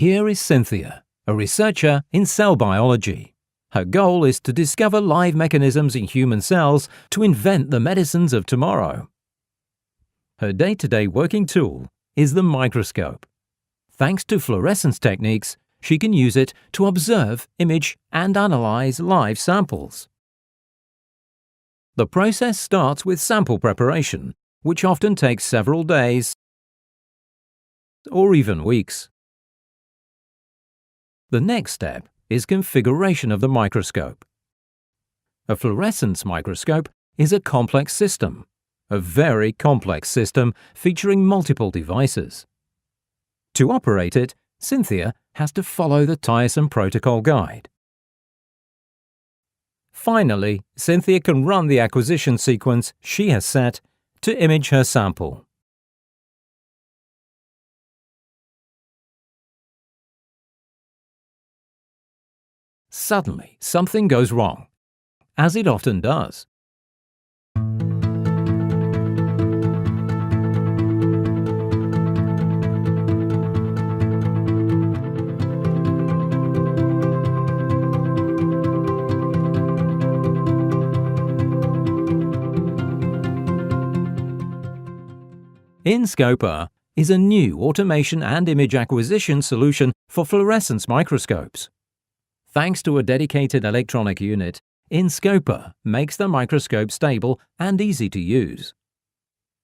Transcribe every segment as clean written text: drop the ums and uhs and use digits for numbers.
Here is Cynthia, a researcher in cell biology. Her goal is to discover live mechanisms in human cells to invent the medicines of tomorrow. Her day-to-day working tool is the microscope. Thanks to fluorescence techniques, she can use it to observe, image, and analyze live samples. The process starts with sample preparation, which often takes several days or even weeks. The next step is configuration of the microscope. A fluorescence microscope is a complex system, a very complex system featuring multiple devices. To operate it, Cynthia has to follow the tiresome protocol guide. Finally, Cynthia can run the acquisition sequence she has set to image her sample. Suddenly, something goes wrong, as it often does. Inscoper is a new automation and image acquisition solution for fluorescence microscopes. Thanks to a dedicated electronic unit, Inscoper makes the microscope stable and easy to use.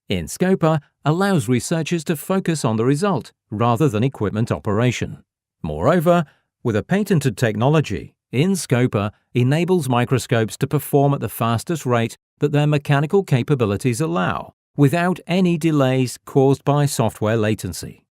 Inscoper allows researchers to focus on the result rather than equipment operation. Moreover, with a patented technology, Inscoper enables microscopes to perform at the fastest rate that their mechanical capabilities allow, without any delays caused by software latency.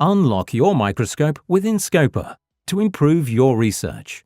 Unlock your microscope with Inscoper to improve your research.